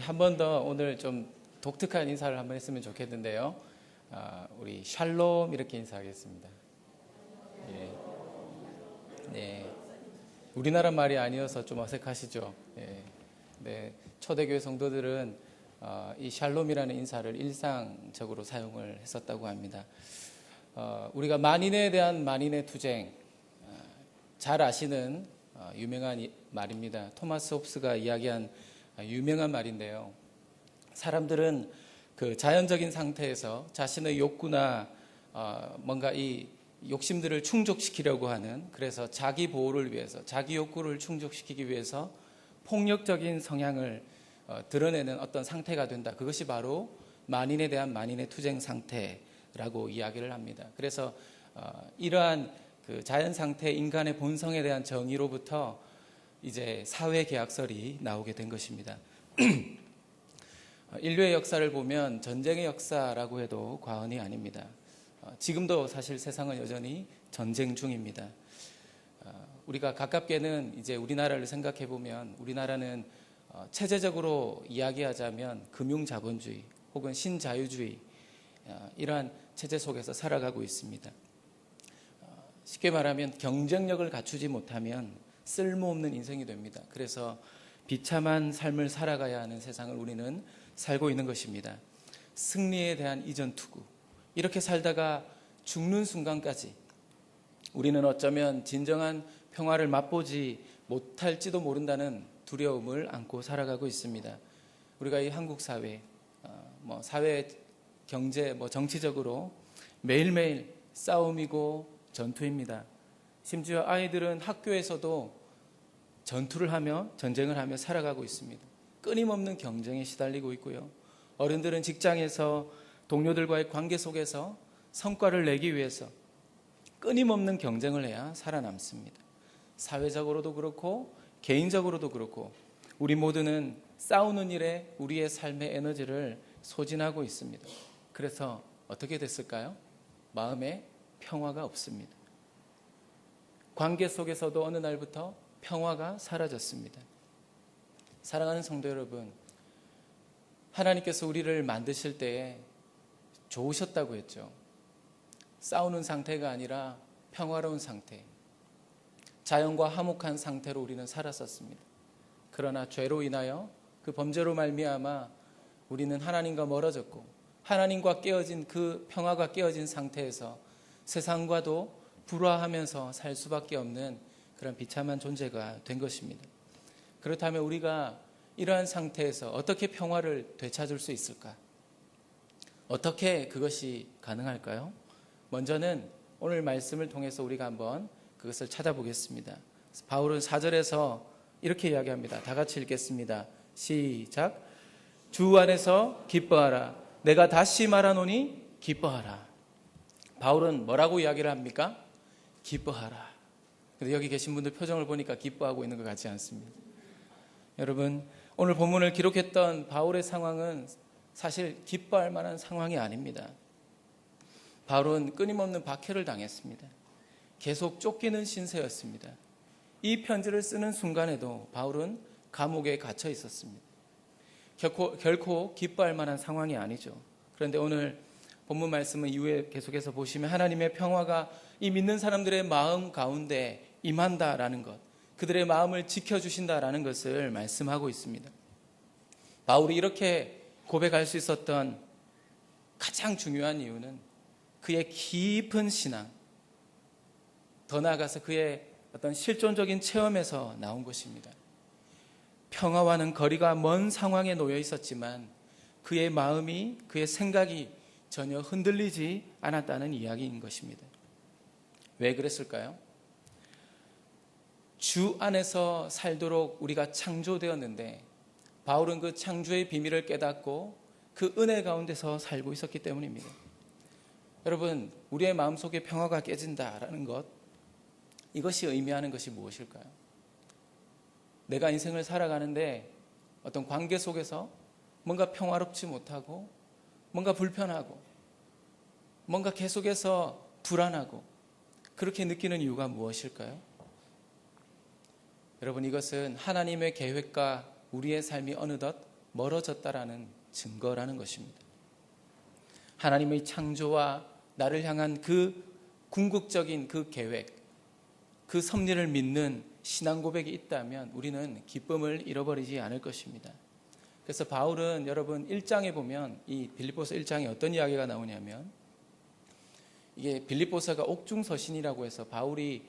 한 번 더 오늘 좀 독특한 인사를 한번 했으면 좋겠는데요. 우리 샬롬 이렇게 인사하겠습니다. 예. 네. 우리나라 말이 아니어서 좀 어색하시죠. 예. 네. 초대교회 성도들은 이 샬롬이라는 인사를 일상적으로 사용을 했었다고 합니다. 우리가 만인에 대한 만인의 투쟁, 잘 아시는 유명한 말입니다. 토마스 홉스가 이야기한 유명한 말인데요. 사람들은 그 자연적인 상태에서 자신의 욕구나 뭔가 이 욕심들을 충족시키려고 하는, 그래서 자기 보호를 위해서, 자기 욕구를 충족시키기 위해서 폭력적인 성향을 드러내는 어떤 상태가 된다. 그것이 바로 만인에 대한 만인의 투쟁 상태라고 이야기를 합니다. 그래서 이러한 그 자연 상태, 인간의 본성에 대한 정의로부터 이제 사회 계약설이 나오게 된 것입니다. 인류의 역사를 보면 전쟁의 역사라고 해도 과언이 아닙니다. 지금도 사실 세상은 여전히 전쟁 중입니다. 우리가 가깝게는 이제 우리나라를 생각해 보면, 우리나라는 체제적으로 이야기하자면 금융자본주의 혹은 신자유주의, 이러한 체제 속에서 살아가고 있습니다. 쉽게 말하면 경쟁력을 갖추지 못하면 쓸모없는 인생이 됩니다. 그래서 비참한 삶을 살아가야 하는 세상을 우리는 살고 있는 것입니다. 승리에 대한 이전 투구, 이렇게 살다가 죽는 순간까지 우리는 어쩌면 진정한 평화를 맛보지 못할지도 모른다는 두려움을 안고 살아가고 있습니다. 우리가 이 한국 사회, 사회, 경제, 정치적으로 매일매일 싸움이고 전투입니다. 심지어 아이들은 학교에서도 전투를 하며 전쟁을 하며 살아가고 있습니다. 끊임없는 경쟁에 시달리고 있고요. 어른들은 직장에서 동료들과의 관계 속에서 성과를 내기 위해서 끊임없는 경쟁을 해야 살아남습니다. 사회적으로도 그렇고 개인적으로도 그렇고 우리 모두는 싸우는 일에 우리의 삶의 에너지를 소진하고 있습니다. 그래서 어떻게 됐을까요? 마음에 평화가 없습니다. 관계 속에서도 어느 날부터 평화가 사라졌습니다. 사랑하는 성도 여러분, 하나님께서 우리를 만드실 때에 좋으셨다고 했죠. 싸우는 상태가 아니라 평화로운 상태, 자연과 화목한 상태로 우리는 살았었습니다. 그러나 죄로 인하여 그 범죄로 말미암아 우리는 하나님과 멀어졌고, 하나님과 깨어진 그 평화가 깨어진 상태에서 세상과도 불화하면서 살 수밖에 없는 그런 비참한 존재가 된 것입니다. 그렇다면 우리가 이러한 상태에서 어떻게 평화를 되찾을 수 있을까? 어떻게 그것이 가능할까요? 먼저는 오늘 말씀을 통해서 우리가 한번 그것을 찾아보겠습니다. 바울은 4절에서 이렇게 이야기합니다. 다 같이 읽겠습니다. 시작. 주 안에서 기뻐하라. 내가 다시 말하노니 기뻐하라. 바울은 뭐라고 이야기를 합니까? 기뻐하라. 근데 여기 계신 분들 표정을 보니까 기뻐하고 있는 것 같지 않습니다. 여러분, 오늘 본문을 기록했던 바울의 상황은 사실 기뻐할 만한 상황이 아닙니다. 바울은 끊임없는 박해를 당했습니다. 계속 쫓기는 신세였습니다. 이 편지를 쓰는 순간에도 바울은 감옥에 갇혀 있었습니다. 결코 기뻐할 만한 상황이 아니죠. 그런데 오늘 본문 말씀은 이후에 계속해서 보시면 하나님의 평화가 이 믿는 사람들의 마음 가운데 임한다라는 것, 그들의 마음을 지켜주신다라는 것을 말씀하고 있습니다. 바울이 이렇게 고백할 수 있었던 가장 중요한 이유는 그의 깊은 신앙, 더 나아가서 그의 어떤 실존적인 체험에서 나온 것입니다. 평화와는 거리가 먼 상황에 놓여 있었지만 그의 마음이, 그의 생각이 전혀 흔들리지 않았다는 이야기인 것입니다. 왜 그랬을까요? 주 안에서 살도록 우리가 창조되었는데 바울은 그 창조의 비밀을 깨닫고 그 은혜 가운데서 살고 있었기 때문입니다. 여러분, 우리의 마음속에 평화가 깨진다라는 것, 이것이 의미하는 것이 무엇일까요? 내가 인생을 살아가는데 어떤 관계 속에서 뭔가 평화롭지 못하고, 뭔가 불편하고, 뭔가 계속해서 불안하고, 그렇게 느끼는 이유가 무엇일까요? 여러분, 이것은 하나님의 계획과 우리의 삶이 어느덧 멀어졌다라는 증거라는 것입니다. 하나님의 창조와 나를 향한 그 궁극적인 그 계획, 그 섭리를 믿는 신앙 고백이 있다면 우리는 기쁨을 잃어버리지 않을 것입니다. 그래서 바울은 여러분 1장에 보면 이 빌립보서 1장에 어떤 이야기가 나오냐면, 이게 빌립보서가 옥중서신이라고 해서 바울이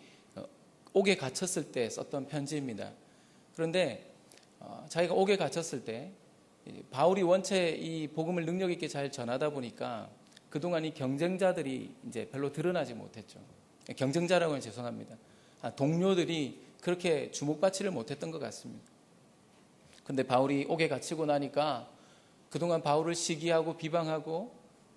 옥에 갇혔을 때 썼던 편지입니다. 그런데 자기가 옥에 갇혔을 때 바울이 원체 이 복음을 능력 있게 잘 전하다 보니까 그동안 이 경쟁자들이 이제 별로 드러나지 못했죠. 경쟁자라고 하면 죄송합니다. 동료들이 그렇게 주목받지를 못했던 것 같습니다. 그런데 바울이 옥에 갇히고 나니까 그동안 바울을 시기하고 비방하고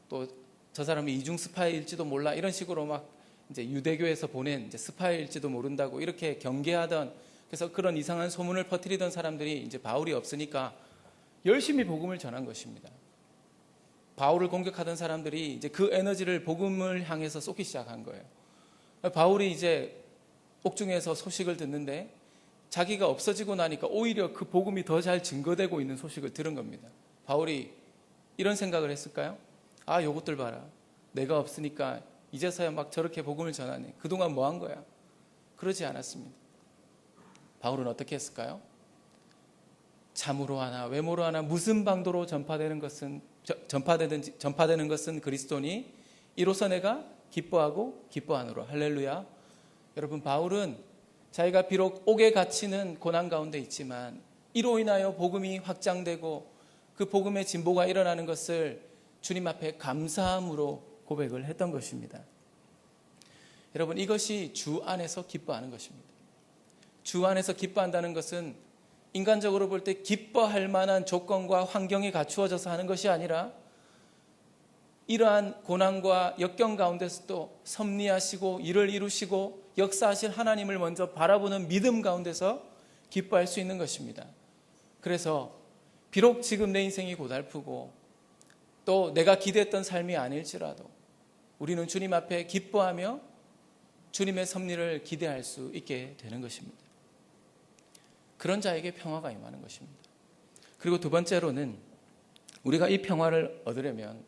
또 저 사람이 이중 스파이일지도 몰라 이런 식으로 막 이제 유대교에서 보낸 이제 스파이일지도 모른다고 이렇게 경계하던, 그래서 그런 이상한 소문을 퍼뜨리던 사람들이 이제 바울이 없으니까 열심히 복음을 전한 것입니다. 바울을 공격하던 사람들이 이제 그 에너지를 복음을 향해서 쏟기 시작한 거예요. 바울이 이제 옥중에서 소식을 듣는데 자기가 없어지고 나니까 오히려 그 복음이 더 잘 증거되고 있는 소식을 들은 겁니다. 바울이 이런 생각을 했을까요? 아, 요것들 봐라. 내가 없으니까 이제서야 막 저렇게 복음을 전하네. 그동안 뭐 한 거야? 그러지 않았습니다. 바울은 어떻게 했을까요? 참으로 하나 외모로 하나 무슨 방도로 전파되는 것은 그리스도니 이로써 내가 기뻐하고 기뻐하노라. 할렐루야. 여러분, 바울은 자기가 비록 옥에 갇히는 고난 가운데 있지만 이로 인하여 복음이 확장되고 그 복음의 진보가 일어나는 것을 주님 앞에 감사함으로 고백을 했던 것입니다. 여러분, 이것이 주 안에서 기뻐하는 것입니다. 주 안에서 기뻐한다는 것은 인간적으로 볼 때 기뻐할 만한 조건과 환경이 갖추어져서 하는 것이 아니라 이러한 고난과 역경 가운데서도 섭리하시고 일을 이루시고 역사하실 하나님을 먼저 바라보는 믿음 가운데서 기뻐할 수 있는 것입니다. 그래서 비록 지금 내 인생이 고달프고 또 내가 기대했던 삶이 아닐지라도 우리는 주님 앞에 기뻐하며 주님의 섭리를 기대할 수 있게 되는 것입니다. 그런 자에게 평화가 임하는 것입니다. 그리고 두 번째로는 우리가 이 평화를 얻으려면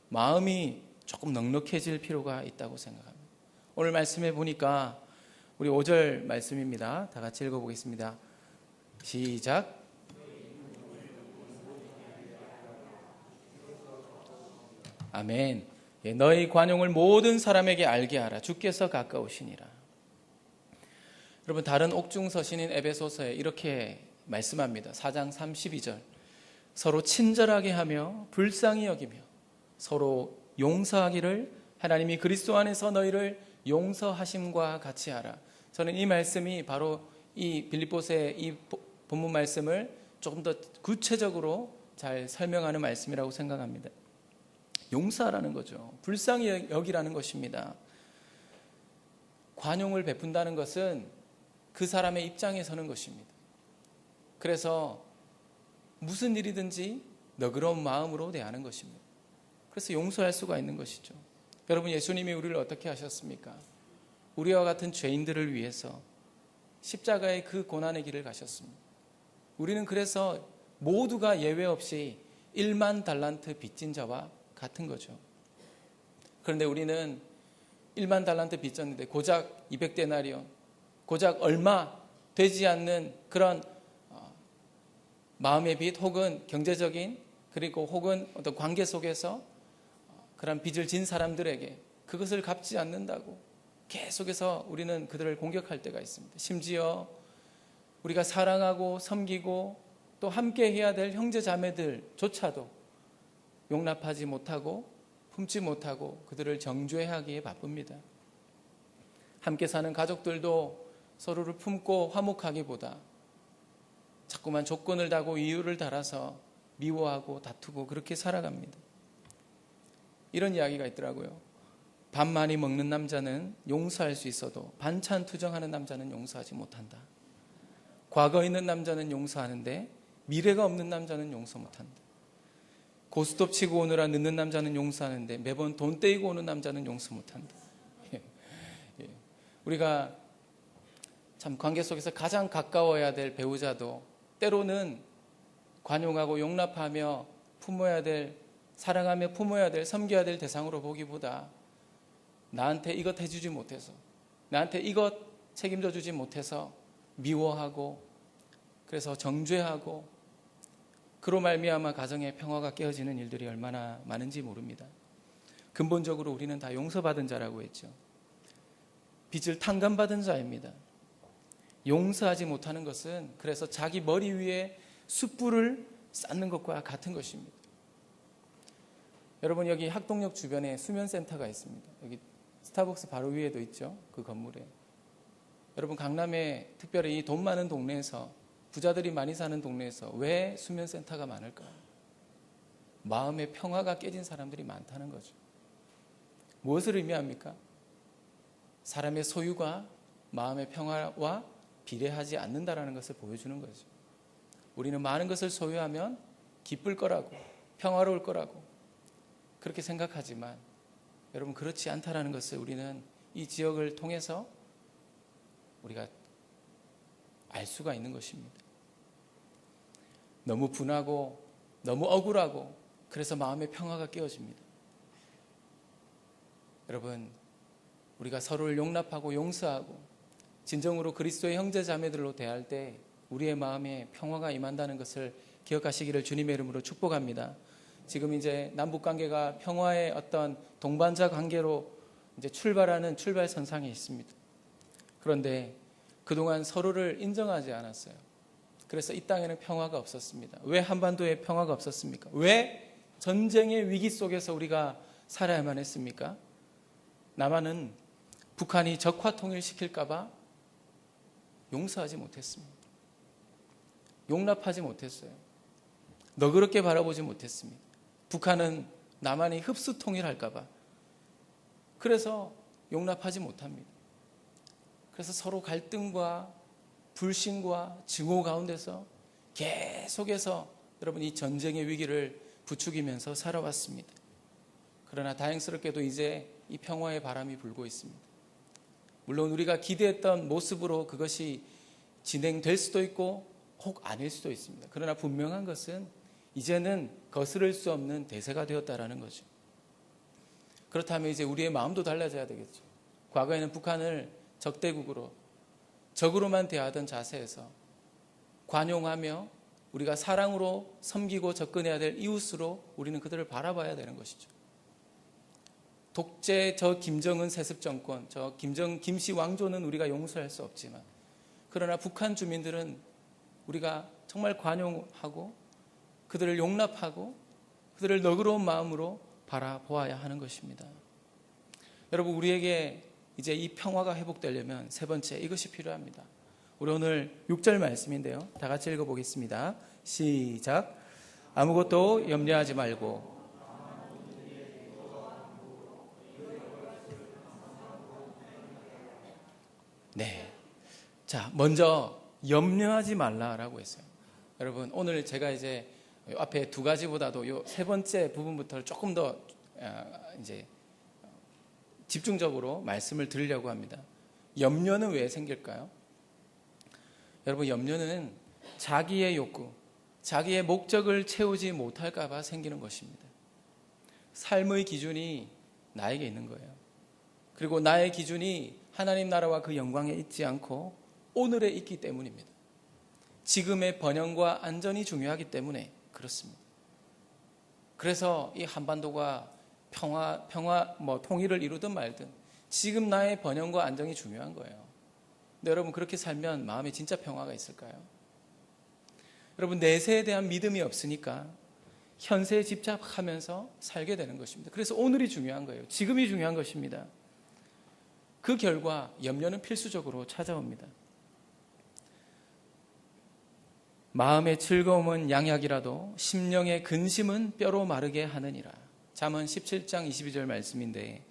마음이 조금 넉넉해질 필요가 있다고 생각합니다. 오늘 말씀해 보니까 우리 5절 말씀입니다. 다 같이 읽어보겠습니다. 시작. 아멘. 너희 관용을 모든 사람에게 알게 하라. 주께서 가까우시니라. 여러분, 다른 옥중서신인 에베소서에 이렇게 말씀합니다. 4장 32절. 서로 친절하게 하며 불쌍히 여기며 서로 용서하기를 하나님이 그리스도 안에서 너희를 용서하심과 같이 하라. 저는 이 말씀이 바로 이 빌립보서의 이 본문 말씀을 조금 더 구체적으로 잘 설명하는 말씀이라고 생각합니다. 용서하라는 거죠. 불쌍히 여기라는 것입니다. 관용을 베푼다는 것은 그 사람의 입장에 서는 것입니다. 그래서 무슨 일이든지 너그러운 마음으로 대하는 것입니다. 그래서 용서할 수가 있는 것이죠. 여러분, 예수님이 우리를 어떻게 하셨습니까? 우리와 같은 죄인들을 위해서 십자가의 그 고난의 길을 가셨습니다. 우리는 그래서 모두가 예외 없이 1만 달란트 빚진 자와 같은 거죠. 그런데 우리는 1만 달란트 빚졌는데 고작 200데나리온, 고작 얼마 되지 않는 그런 마음의 빚 혹은 경제적인 그리고 혹은 어떤 관계 속에서 그런 빚을 진 사람들에게 그것을 갚지 않는다고 계속해서 우리는 그들을 공격할 때가 있습니다. 심지어 우리가 사랑하고 섬기고 또 함께 해야 될 형제 자매들조차도 용납하지 못하고 품지 못하고 그들을 정죄하기에 바쁩니다. 함께 사는 가족들도 서로를 품고 화목하기보다 자꾸만 조건을 다고 이유를 달아서 미워하고 다투고 그렇게 살아갑니다. 이런 이야기가 있더라고요. 밥 많이 먹는 남자는 용서할 수 있어도 반찬 투정하는 남자는 용서하지 못한다. 과거 있는 남자는 용서하는데 미래가 없는 남자는 용서 못한다. 고스톱 치고 오느라 늦는 남자는 용서하는데 매번 돈 떼이고 오는 남자는 용서 못한다. 우리가 참 관계 속에서 가장 가까워야 될 배우자도 때로는 관용하고 용납하며 품어야 될, 사랑하며 품어야 될, 섬겨야 될 대상으로 보기보다 나한테 이것 해주지 못해서, 나한테 이것 책임져 주지 못해서 미워하고, 그래서 정죄하고, 그로 말미암아 가정의 평화가 깨어지는 일들이 얼마나 많은지 모릅니다. 근본적으로 우리는 다 용서받은 자라고 했죠. 빚을 탕감받은 자입니다. 용서하지 못하는 것은 그래서 자기 머리 위에 숯불을 쌓는 것과 같은 것입니다. 여러분, 여기 학동역 주변에 수면센터가 있습니다. 여기 스타벅스 바로 위에도 있죠. 그 건물에. 여러분, 강남에 특별히 이 돈 많은 동네에서, 부자들이 많이 사는 동네에서 왜 수면센터가 많을까요? 마음의 평화가 깨진 사람들이 많다는 거죠. 무엇을 의미합니까? 사람의 소유가 마음의 평화와 비례하지 않는다라는 것을 보여주는 거죠. 우리는 많은 것을 소유하면 기쁠 거라고, 평화로울 거라고 그렇게 생각하지만 여러분, 그렇지 않다라는 것을 우리는 이 지역을 통해서 우리가 알 수가 있는 것입니다. 너무 분하고 너무 억울하고 그래서 마음의 평화가 깨어집니다. 여러분, 우리가 서로를 용납하고 용서하고 진정으로 그리스도의 형제 자매들로 대할 때 우리의 마음에 평화가 임한다는 것을 기억하시기를 주님의 이름으로 축복합니다. 지금 이제 남북 관계가 평화의 어떤 동반자 관계로 이제 출발하는 출발선상에 있습니다. 그런데 그동안 서로를 인정하지 않았어요. 그래서 이 땅에는 평화가 없었습니다. 왜 한반도에 평화가 없었습니까? 왜 전쟁의 위기 속에서 우리가 살아야만 했습니까? 남한은 북한이 적화 통일시킬까 봐 용서하지 못했습니다. 용납하지 못했어요. 너그럽게 바라보지 못했습니다. 북한은 남한이 흡수 통일할까 봐. 그래서 용납하지 못합니다. 그래서 서로 갈등과 불신과 증오 가운데서 계속해서 여러분 이 전쟁의 위기를 부추기면서 살아왔습니다. 그러나 다행스럽게도 이제 이 평화의 바람이 불고 있습니다. 물론 우리가 기대했던 모습으로 그것이 진행될 수도 있고 혹 아닐 수도 있습니다. 그러나 분명한 것은 이제는 거스를 수 없는 대세가 되었다라는 거죠. 그렇다면 이제 우리의 마음도 달라져야 되겠죠. 과거에는 북한을 적대국으로, 적으로만 대하던 자세에서 관용하며 우리가 사랑으로 섬기고 접근해야 될 이웃으로 우리는 그들을 바라봐야 되는 것이죠. 독재 저 김정은 세습 정권, 저 김씨 왕조는 우리가 용서할 수 없지만, 그러나 북한 주민들은 우리가 정말 관용하고 그들을 용납하고 그들을 너그러운 마음으로 바라보아야 하는 것입니다. 여러분, 우리에게 이제 이 평화가 회복되려면 세 번째 이것이 필요합니다. 우리 오늘 6절 말씀인데요. 다 같이 읽어보겠습니다. 시작. 아무것도 염려하지 말고. 네. 자, 먼저 염려하지 말라라고 했어요. 여러분, 오늘 제가 이제 앞에 두 가지보다도 이 세 번째 부분부터 조금 더 이제 집중적으로 말씀을 드리려고 합니다. 염려는 왜 생길까요? 여러분, 염려는 자기의 욕구, 자기의 목적을 채우지 못할까 봐 생기는 것입니다. 삶의 기준이 나에게 있는 거예요. 그리고 나의 기준이 하나님 나라와 그 영광에 있지 않고 오늘에 있기 때문입니다. 지금의 번영과 안전이 중요하기 때문에 그렇습니다. 그래서 이 한반도가 통일을 이루든 말든 지금 나의 번영과 안정이 중요한 거예요. 근데 여러분, 그렇게 살면 마음에 진짜 평화가 있을까요? 여러분, 내세에 대한 믿음이 없으니까 현세에 집착하면서 살게 되는 것입니다. 그래서 오늘이 중요한 거예요. 지금이 중요한 것입니다. 그 결과 염려는 필수적으로 찾아옵니다. 마음의 즐거움은 양약이라도 심령의 근심은 뼈로 마르게 하느니라. 잠언 17장 22절 말씀인데,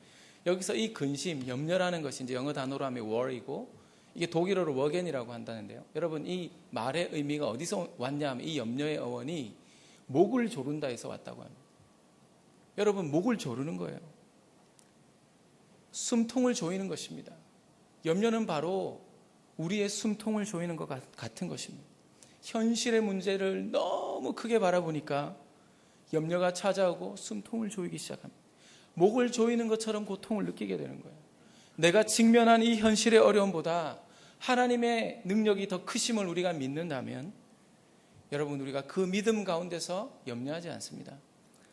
여기서 이 근심, 염려라는 것이 이제 영어 단어로 하면 worry고, 이게 독일어로 워겐이라고 한다는데요. 여러분, 이 말의 의미가 어디서 왔냐 하면 이 염려의 어원이 목을 조른다 해서 왔다고 합니다. 여러분, 목을 조르는 거예요. 숨통을 조이는 것입니다. 염려는 바로 우리의 숨통을 조이는 것 같은 것입니다. 현실의 문제를 너무 너무 크게 바라보니까 염려가 찾아오고 숨통을 조이기 시작합니다. 목을 조이는 것처럼 고통을 느끼게 되는 거예요. 내가 직면한 이 현실의 어려움보다 하나님의 능력이 더 크심을 우리가 믿는다면 여러분, 우리가 그 믿음 가운데서 염려하지 않습니다.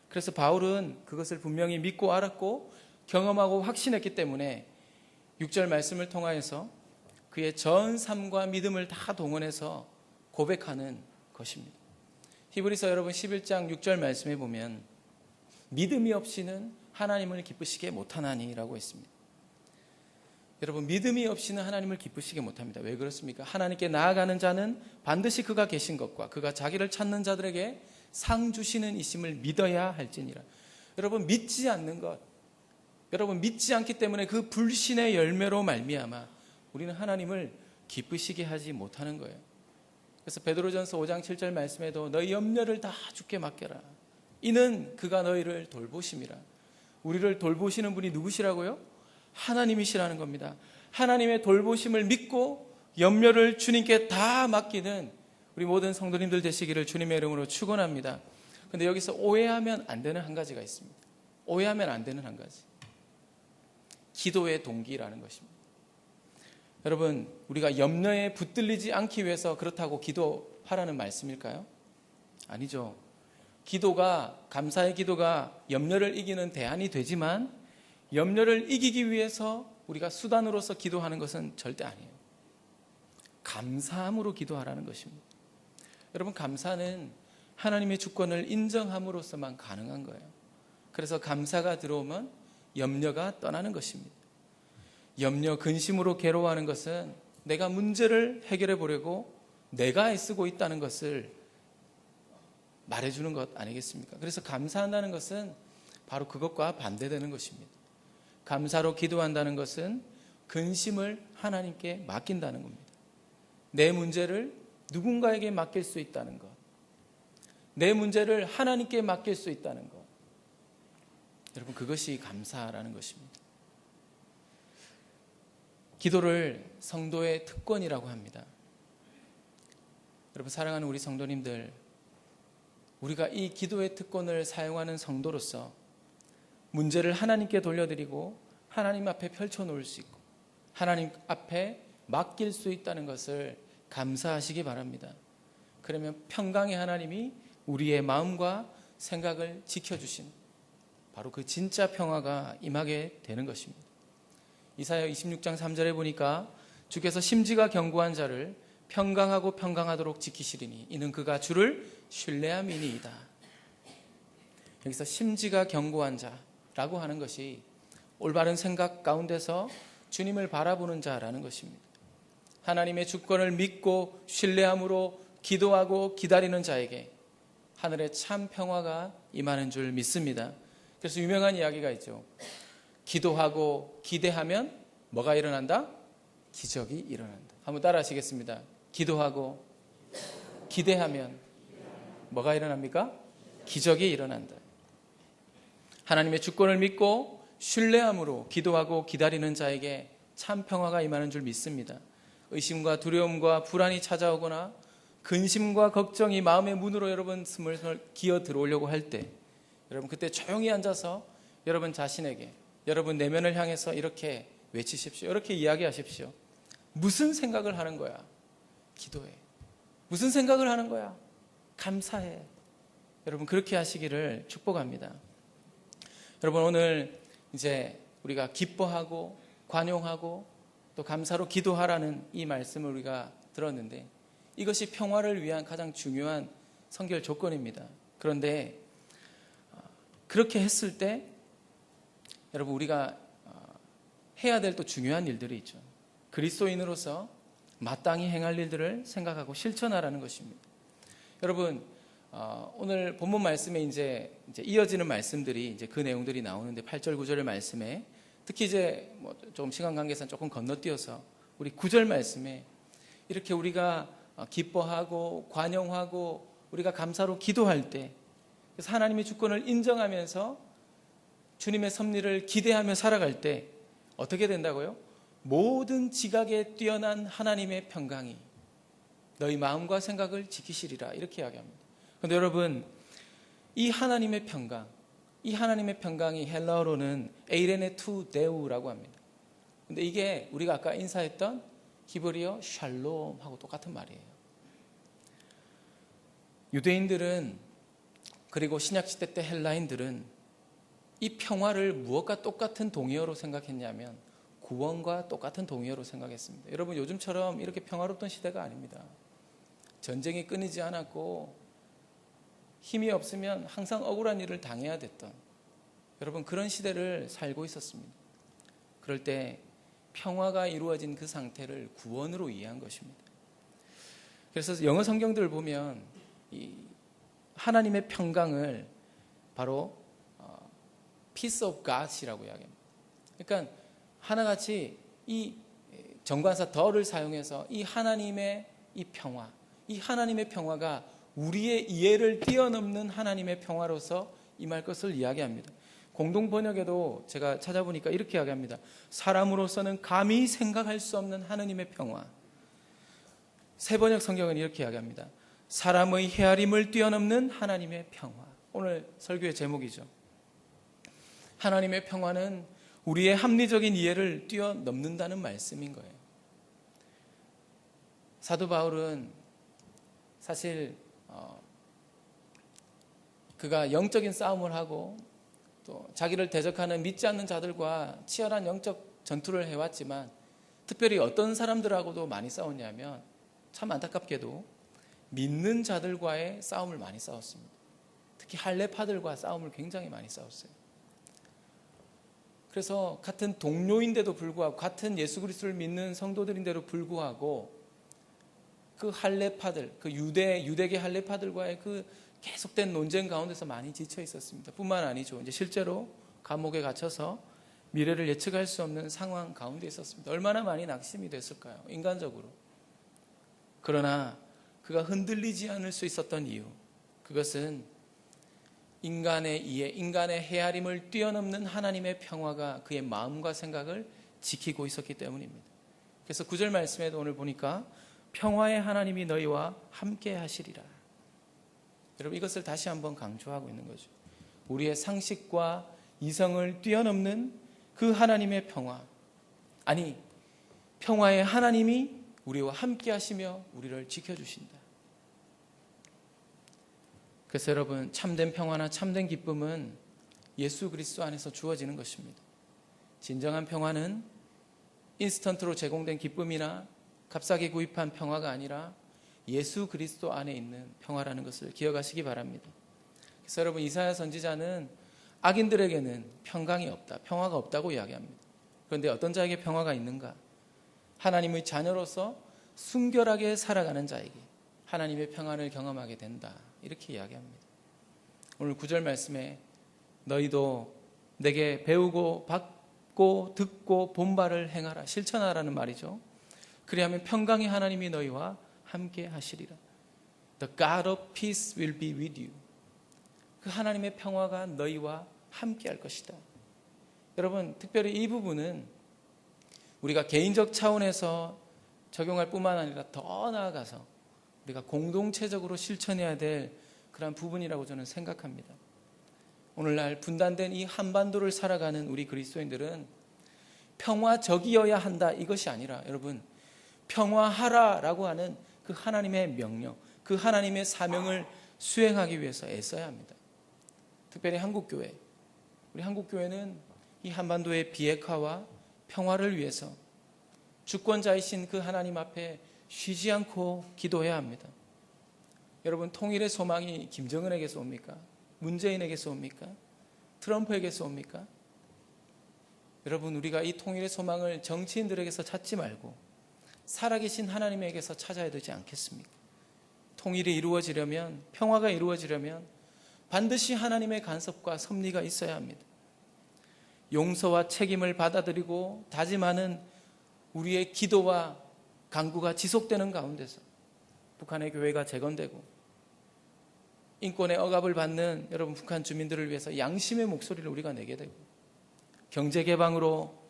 그래서 바울은 그것을 분명히 믿고 알았고 경험하고 확신했기 때문에 6절 말씀을 통하여서 그의 전 삶과 믿음을 다 동원해서 고백하는 것입니다. 히브리서 여러분 11장 6절 말씀에 보면 믿음이 없이는 하나님을 기쁘시게 못하나니라고 했습니다. 여러분, 믿음이 없이는 하나님을 기쁘시게 못합니다. 왜 그렇습니까? 하나님께 나아가는 자는 반드시 그가 계신 것과 그가 자기를 찾는 자들에게 상 주시는 이심을 믿어야 할지니라. 여러분, 믿지 않는 것, 여러분 믿지 않기 때문에 그 불신의 열매로 말미암아 우리는 하나님을 기쁘시게 하지 못하는 거예요. 그래서 베드로전서 5장 7절 말씀에도 너희 염려를 다 주께 맡겨라. 이는 그가 너희를 돌보심이라. 우리를 돌보시는 분이 누구시라고요? 하나님이시라는 겁니다. 하나님의 돌보심을 믿고 염려를 주님께 다 맡기는 우리 모든 성도님들 되시기를 주님의 이름으로 축원합니다. 그런데 여기서 오해하면 안 되는 한 가지가 있습니다. 오해하면 안 되는 한 가지. 기도의 동기라는 것입니다. 여러분, 우리가 염려에 붙들리지 않기 위해서 그렇다고 기도하라는 말씀일까요? 아니죠. 기도가, 감사의 기도가 염려를 이기는 대안이 되지만 염려를 이기기 위해서 우리가 수단으로서 기도하는 것은 절대 아니에요. 감사함으로 기도하라는 것입니다. 여러분, 감사는 하나님의 주권을 인정함으로써만 가능한 거예요. 그래서 감사가 들어오면 염려가 떠나는 것입니다. 염려, 근심으로 괴로워하는 것은 내가 문제를 해결해 보려고 내가 애쓰고 있다는 것을 말해주는 것 아니겠습니까? 그래서 감사한다는 것은 바로 그것과 반대되는 것입니다. 감사로 기도한다는 것은 근심을 하나님께 맡긴다는 겁니다. 내 문제를 누군가에게 맡길 수 있다는 것, 내 문제를 하나님께 맡길 수 있다는 것, 여러분, 그것이 감사라는 것입니다. 기도를 성도의 특권이라고 합니다. 여러분, 사랑하는 우리 성도님들, 우리가 이 기도의 특권을 사용하는 성도로서 문제를 하나님께 돌려드리고 하나님 앞에 펼쳐놓을 수 있고 하나님 앞에 맡길 수 있다는 것을 감사하시기 바랍니다. 그러면 평강의 하나님이 우리의 마음과 생각을 지켜주신 바로 그 진짜 평화가 임하게 되는 것입니다. 이사야 26장 3절에 보니까 주께서 심지가 견고한 자를 평강하고 평강하도록 지키시리니 이는 그가 주를 신뢰함이니이다. 여기서 심지가 견고한 자라고 하는 것이 올바른 생각 가운데서 주님을 바라보는 자라는 것입니다. 하나님의 주권을 믿고 신뢰함으로 기도하고 기다리는 자에게 하늘의 참 평화가 임하는 줄 믿습니다. 그래서 유명한 이야기가 있죠. 기도하고 기대하면 뭐가 일어난다? 기적이 일어난다. 한번 따라 하시겠습니다. 기도하고 기대하면 뭐가 일어납니까? 기적이 일어난다. 하나님의 주권을 믿고 신뢰함으로 기도하고 기다리는 자에게 참 평화가 임하는 줄 믿습니다. 의심과 두려움과 불안이 찾아오거나 근심과 걱정이 마음의 문으로 여러분 스물스물 기어 들어오려고 할 때 여러분 그때 조용히 앉아서 여러분 자신에게 여러분 내면을 향해서 이렇게 외치십시오. 이렇게 이야기하십시오. 무슨 생각을 하는 거야? 기도해. 무슨 생각을 하는 거야? 감사해. 여러분 그렇게 하시기를 축복합니다. 여러분 오늘 이제 우리가 기뻐하고 관용하고 또 감사로 기도하라는 이 말씀을 우리가 들었는데 이것이 평화를 위한 가장 중요한 선결 조건입니다. 그런데 그렇게 했을 때 여러분 우리가 해야 될 또 중요한 일들이 있죠. 그리스도인으로서 마땅히 행할 일들을 생각하고 실천하라는 것입니다. 여러분 오늘 본문 말씀에 이제 이어지는 말씀들이 이제 그 내용들이 나오는데 8절 9절의 말씀에 특히 이제 뭐 조금 시간 관계상 조금 건너뛰어서 우리 9절 말씀에 이렇게 우리가 기뻐하고 관용하고 우리가 감사로 기도할 때 그래서 하나님의 주권을 인정하면서 주님의 섭리를 기대하며 살아갈 때 어떻게 된다고요? 모든 지각에 뛰어난 하나님의 평강이 너희 마음과 생각을 지키시리라 이렇게 이야기합니다. 그런데 여러분, 이 하나님의 평강, 이 하나님의 평강이 헬라어로는 에이레네 투 데우라고 합니다. 근데 이게 우리가 아까 인사했던 히브리어 샬롬하고 똑같은 말이에요. 유대인들은, 그리고 신약시대 때 헬라인들은 이 평화를 무엇과 똑같은 동의어로 생각했냐면 구원과 똑같은 동의어로 생각했습니다. 여러분, 요즘처럼 이렇게 평화롭던 시대가 아닙니다. 전쟁이 끊이지 않았고 힘이 없으면 항상 억울한 일을 당해야 됐던, 여러분, 그런 시대를 살고 있었습니다. 그럴 때 평화가 이루어진 그 상태를 구원으로 이해한 것입니다. 그래서 영어 성경들을 보면 이 하나님의 평강을 바로 Peace of God이라고 이야기합니다. 그러니까 하나같이 이 정관사 더를 사용해서 이 하나님의 이 평화, 이 하나님의 평화가 우리의 이해를 뛰어넘는 하나님의 평화로서 임할 것을 이야기합니다. 공동 번역에도 제가 찾아보니까 이렇게 이야기합니다. 사람으로서는 감히 생각할 수 없는 하나님의 평화. 새 번역 성경은 이렇게 이야기합니다. 사람의 헤아림을 뛰어넘는 하나님의 평화. 오늘 설교의 제목이죠. 하나님의 평화는 우리의 합리적인 이해를 뛰어넘는다는 말씀인 거예요. 사도 바울은 사실 그가 영적인 싸움을 하고 또 자기를 대적하는 믿지 않는 자들과 치열한 영적 전투를 해왔지만, 특별히 어떤 사람들하고도 많이 싸웠냐면 참 안타깝게도 믿는 자들과의 싸움을 많이 싸웠습니다. 특히 할례파들과 싸움을 굉장히 많이 싸웠어요. 그래서 같은 동료인데도 불구하고, 같은 예수 그리스도를 믿는 성도들인데도 불구하고 그 할례파들, 그 유대계 할례파들과의 그 계속된 논쟁 가운데서 많이 지쳐 있었습니다. 뿐만 아니죠. 이제 실제로 감옥에 갇혀서 미래를 예측할 수 없는 상황 가운데 있었습니다. 얼마나 많이 낙심이 됐을까요? 인간적으로. 그러나 그가 흔들리지 않을 수 있었던 이유, 그것은 인간의 이해, 인간의 헤아림을 뛰어넘는 하나님의 평화가 그의 마음과 생각을 지키고 있었기 때문입니다. 그래서 9절 말씀에도 오늘 보니까 평화의 하나님이 너희와 함께 하시리라. 여러분, 이것을 다시 한번 강조하고 있는 거죠. 우리의 상식과 이성을 뛰어넘는 그 하나님의 평화, 아니 평화의 하나님이 우리와 함께 하시며 우리를 지켜주신다. 그래서 여러분, 참된 평화나 참된 기쁨은 예수 그리스도 안에서 주어지는 것입니다. 진정한 평화는 인스턴트로 제공된 기쁨이나 값싸게 구입한 평화가 아니라 예수 그리스도 안에 있는 평화라는 것을 기억하시기 바랍니다. 그래서 여러분, 이사야 선지자는 악인들에게는 평강이 없다, 평화가 없다고 이야기합니다. 그런데 어떤 자에게 평화가 있는가? 하나님의 자녀로서 순결하게 살아가는 자에게 하나님의 평안을 경험하게 된다, 이렇게 이야기합니다. 오늘 9절 말씀에 너희도 내게 배우고 받고 듣고 본 바를 행하라, 실천하라는 말이죠. 그리하면 평강의 하나님이 너희와 함께 하시리라. The God of peace will be with you. 그 하나님의 평화가 너희와 함께 할 것이다. 여러분, 특별히 이 부분은 우리가 개인적 차원에서 적용할 뿐만 아니라 더 나아가서 우리가 공동체적으로 실천해야 될 그런 부분이라고 저는 생각합니다. 오늘날 분단된 이 한반도를 살아가는 우리 그리스도인들은 평화적이어야 한다, 이것이 아니라 여러분, 평화하라라고 하는 그 하나님의 명령, 그 하나님의 사명을 수행하기 위해서 애써야 합니다. 특별히 한국교회, 우리 한국교회는 이 한반도의 비핵화와 평화를 위해서 주권자이신 그 하나님 앞에 쉬지 않고 기도해야 합니다. 여러분, 통일의 소망이 김정은에게서 옵니까? 문재인에게서 옵니까? 트럼프에게서 옵니까? 여러분, 우리가 이 통일의 소망을 정치인들에게서 찾지 말고 살아계신 하나님에게서 찾아야 되지 않겠습니까? 통일이 이루어지려면, 평화가 이루어지려면 반드시 하나님의 간섭과 섭리가 있어야 합니다. 용서와 책임을 받아들이고 다짐하는 우리의 기도와 간구가 지속되는 가운데서 북한의 교회가 재건되고 인권의 억압을 받는 여러분 북한 주민들을 위해서 양심의 목소리를 우리가 내게 되고, 경제 개방으로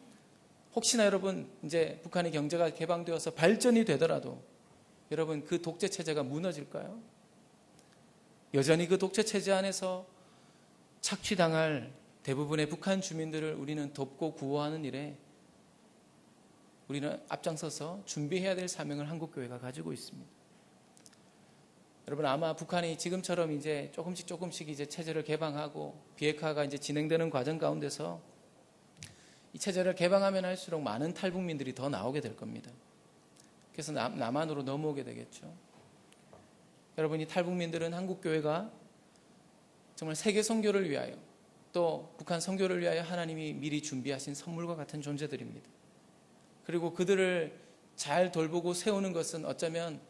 혹시나 여러분 이제 북한의 경제가 개방되어서 발전이 되더라도 여러분 그 독재 체제가 무너질까요? 여전히 그 독재 체제 안에서 착취당할 대부분의 북한 주민들을 우리는 돕고 구호하는 일에 우리는 앞장서서 준비해야 될 사명을 한국교회가 가지고 있습니다. 여러분, 아마 북한이 지금처럼 이제 조금씩 이제 체제를 개방하고 비핵화가 이제 진행되는 과정 가운데서 이 체제를 개방하면 할수록 많은 탈북민들이 더 나오게 될 겁니다. 그래서 남한으로 넘어오게 되겠죠. 여러분, 이 탈북민들은 한국교회가 정말 세계 선교를 위하여 또 북한 선교를 위하여 하나님이 미리 준비하신 선물과 같은 존재들입니다. 그리고 그들을 잘 돌보고 세우는 것은 어쩌면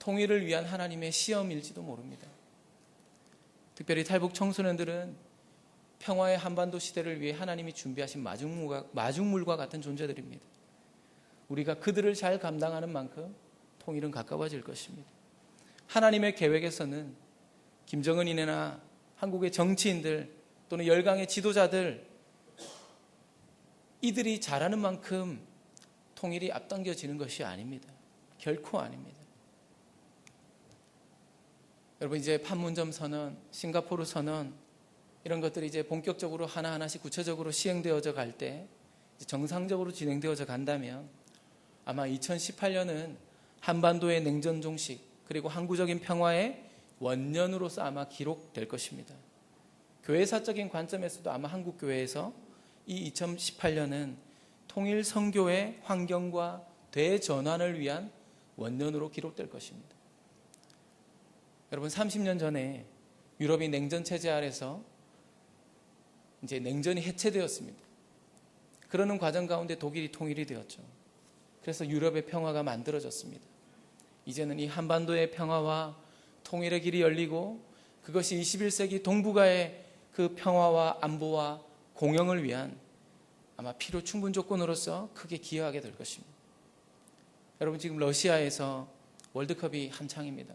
통일을 위한 하나님의 시험일지도 모릅니다. 특별히 탈북 청소년들은 평화의 한반도 시대를 위해 하나님이 준비하신 마중물과 같은 존재들입니다. 우리가 그들을 잘 감당하는 만큼 통일은 가까워질 것입니다. 하나님의 계획에서는 김정은이나 한국의 정치인들 또는 열강의 지도자들, 이들이 잘하는 만큼 통일이 앞당겨지는 것이 아닙니다. 결코 아닙니다. 여러분, 이제 판문점 선언, 싱가포르 선언, 이런 것들이 이제 본격적으로 하나하나씩 구체적으로 시행되어져 갈 때, 정상적으로 진행되어져 간다면 아마 2018년은 한반도의 냉전 종식 그리고 항구적인 평화의 원년으로서 아마 기록될 것입니다. 교회사적인 관점에서도 아마 한국교회에서 이 2018년은 통일 선교의 환경과 대전환을 위한 원년으로 기록될 것입니다. 여러분, 30년 전에 유럽이 냉전 체제 아래서 이제 냉전이 해체되었습니다. 그러는 과정 가운데 독일이 통일이 되었죠. 그래서 유럽의 평화가 만들어졌습니다. 이제는 이 한반도의 평화와 통일의 길이 열리고 그것이 21세기 동북아의 그 평화와 안보와 공영을 위한 아마 필요 충분 조건으로서 크게 기여하게 될 것입니다. 여러분, 지금 러시아에서 월드컵이 한창입니다.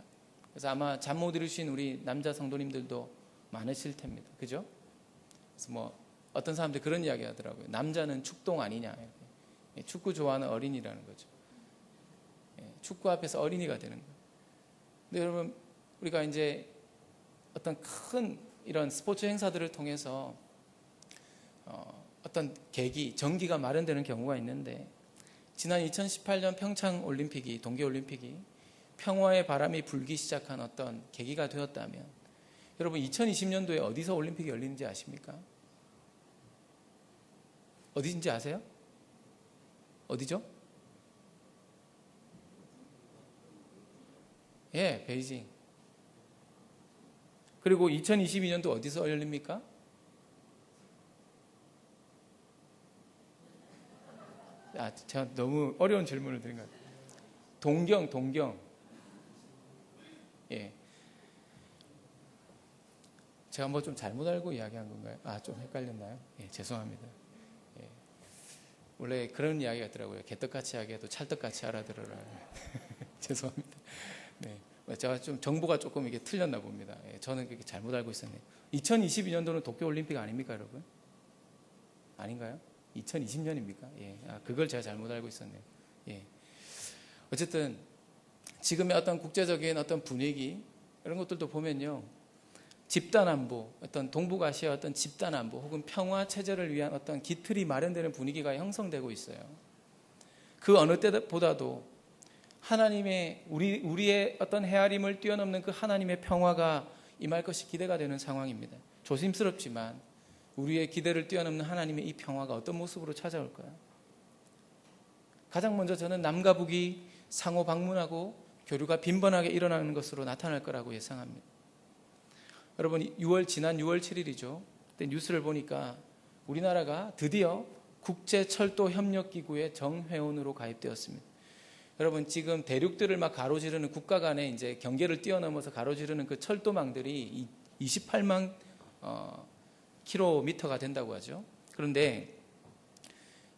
그래서 아마 잠 못 이루신 우리 남자 성도님들도 많으실 텐입니다. 그죠? 그래서 뭐 어떤 사람들이 그런 이야기 하더라고요. 남자는 축동 아니냐. 축구 좋아하는 어린이라는 거죠. 축구 앞에서 어린이가 되는 거예요. 근데 여러분, 우리가 이제 어떤 큰 이런 스포츠 행사들을 통해서 어떤 계기, 전기가 마련되는 경우가 있는데, 지난 2018년 평창 올림픽이, 동계 올림픽이 평화의 바람이 불기 시작한 어떤 계기가 되었다면, 여러분 2020년도에 어디서 올림픽이 열리는지 아십니까? 어디인지 아세요? 어디죠? 예, 베이징. 그리고 2022년도 어디서 열립니까? 제가 너무 어려운 질문을 드린 것 같아요. 동경. 예. 제가 뭐 좀 잘못 알고 이야기한 건가요? 좀 헷갈렸나요? 예, 죄송합니다. 예. 원래 그런 이야기가 있더라고요. 개떡같이 하기에도 찰떡같이 알아들어라. 죄송합니다. 네. 제가 좀 정보가 조금 이게 틀렸나 봅니다. 예, 저는 그렇게 잘못 알고 있었네요. 2022년도는 도쿄올림픽 아닙니까, 여러분? 아닌가요? 2020년입니까? 예, 그걸 제가 잘못 알고 있었네요. 예. 어쨌든 지금의 어떤 국제적인 어떤 분위기 이런 것들도 보면요, 집단 안보, 어떤 동북아시아 어떤 집단 안보 혹은 평화 체제를 위한 어떤 기틀이 마련되는 분위기가 형성되고 있어요. 그 어느 때보다도 하나님의 우리의 어떤 헤아림을 뛰어넘는 그 하나님의 평화가 임할 것이 기대가 되는 상황입니다. 조심스럽지만 우리의 기대를 뛰어넘는 하나님의 이 평화가 어떤 모습으로 찾아올까요? 가장 먼저 저는 남과 북이 상호 방문하고 교류가 빈번하게 일어나는 것으로 나타날 거라고 예상합니다. 여러분, 지난 6월 7일이죠. 그때 뉴스를 보니까 우리나라가 드디어 국제철도협력기구의 정회원으로 가입되었습니다. 여러분, 지금 대륙들을 막 가로지르는 국가 간의 이제 경계를 뛰어넘어서 가로지르는 그 철도망들이 28만 킬로미터가 된다고 하죠. 그런데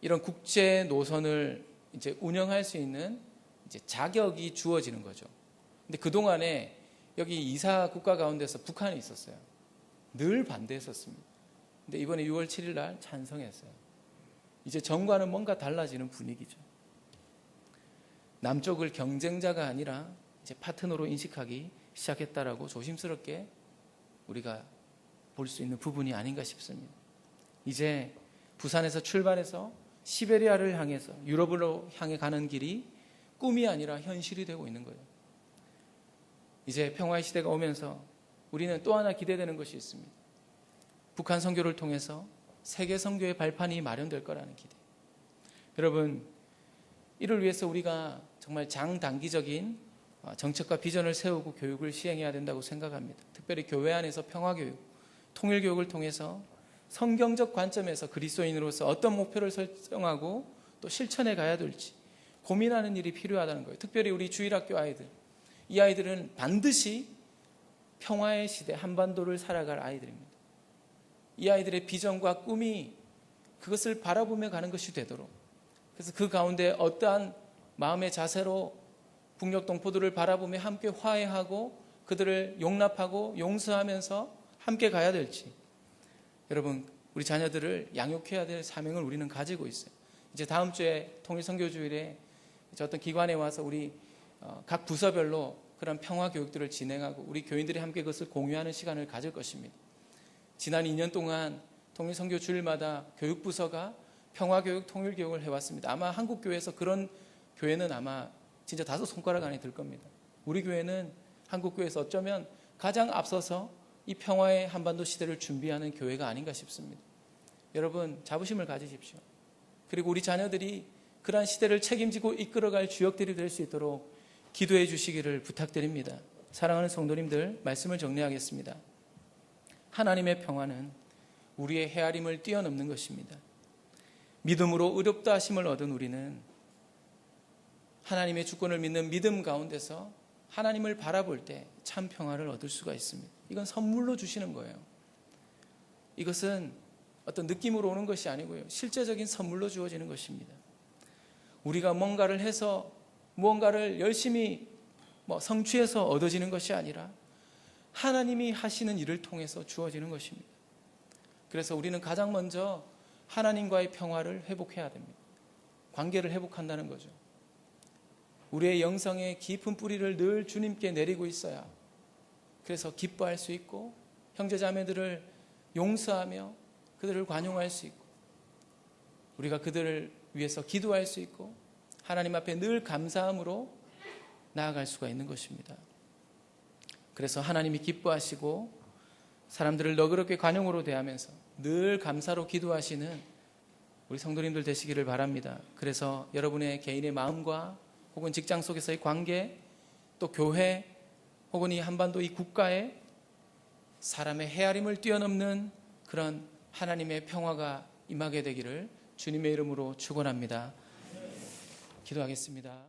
이런 국제 노선을 이제 운영할 수 있는 이제 자격이 주어지는 거죠. 근데 그동안에 여기 이사 국가 가운데서 북한이 있었어요. 늘 반대했었습니다. 근데 이번에 6월 7일 날 찬성했어요. 이제 정과는 뭔가 달라지는 분위기죠. 남쪽을 경쟁자가 아니라 이제 파트너로 인식하기 시작했다라고 조심스럽게 우리가 볼 수 있는 부분이 아닌가 싶습니다. 이제 부산에서 출발해서 시베리아를 향해서 유럽으로 향해 가는 길이 꿈이 아니라 현실이 되고 있는 거예요. 이제 평화의 시대가 오면서 우리는 또 하나 기대되는 것이 있습니다. 북한 선교를 통해서 세계 선교의 발판이 마련될 거라는 기대. 여러분, 이를 위해서 우리가 정말 장단기적인 정책과 비전을 세우고 교육을 시행해야 된다고 생각합니다. 특별히 교회 안에서 평화교육, 통일교육을 통해서 성경적 관점에서 그리스도인으로서 어떤 목표를 설정하고 또 실천해 가야 될지 고민하는 일이 필요하다는 거예요. 특별히 우리 주일학교 아이들, 이 아이들은 반드시 평화의 시대 한반도를 살아갈 아이들입니다. 이 아이들의 비전과 꿈이 그것을 바라보며 가는 것이 되도록, 그래서 그 가운데 어떠한 마음의 자세로 북녘 동포들을 바라보며 함께 화해하고 그들을 용납하고 용서하면서 함께 가야 될지, 여러분, 우리 자녀들을 양육해야 될 사명을 우리는 가지고 있어요. 이제 다음 주에 통일선교주일에 어떤 기관에 와서 우리 각 부서별로 그런 평화 교육들을 진행하고 우리 교인들이 함께 그것을 공유하는 시간을 가질 것입니다. 지난 2년 동안 통일선교주일마다 교육부서가 평화교육, 통일교육을 해왔습니다. 아마 한국 교회에서 그런 교회는 아마 진짜 5손가락 안에 들 겁니다. 우리 교회는 한국 교회에서 어쩌면 가장 앞서서 이 평화의 한반도 시대를 준비하는 교회가 아닌가 싶습니다. 여러분, 자부심을 가지십시오. 그리고 우리 자녀들이 그러한 시대를 책임지고 이끌어갈 주역들이 될 수 있도록 기도해 주시기를 부탁드립니다. 사랑하는 성도님들, 말씀을 정리하겠습니다. 하나님의 평화는 우리의 헤아림을 뛰어넘는 것입니다. 믿음으로 의롭다 하심을 얻은 우리는 하나님의 주권을 믿는 믿음 가운데서 하나님을 바라볼 때 참 평화를 얻을 수가 있습니다. 이건 선물로 주시는 거예요. 이것은 어떤 느낌으로 오는 것이 아니고요, 실제적인 선물로 주어지는 것입니다. 우리가 뭔가를 해서 무언가를 열심히 성취해서 얻어지는 것이 아니라 하나님이 하시는 일을 통해서 주어지는 것입니다. 그래서 우리는 가장 먼저 하나님과의 평화를 회복해야 됩니다. 관계를 회복한다는 거죠. 우리의 영성의 깊은 뿌리를 늘 주님께 내리고 있어야, 그래서 기뻐할 수 있고 형제자매들을 용서하며 그들을 관용할 수 있고 우리가 그들을 위해서 기도할 수 있고 하나님 앞에 늘 감사함으로 나아갈 수가 있는 것입니다. 그래서 하나님이 기뻐하시고 사람들을 너그럽게 관용으로 대하면서 늘 감사로 기도하시는 우리 성도님들 되시기를 바랍니다. 그래서 여러분의 개인의 마음과 혹은 직장 속에서의 관계, 또 교회, 혹은 이 한반도 이 국가에 사람의 헤아림을 뛰어넘는 그런 하나님의 평화가 임하게 되기를 주님의 이름으로 축원합니다. 기도하겠습니다.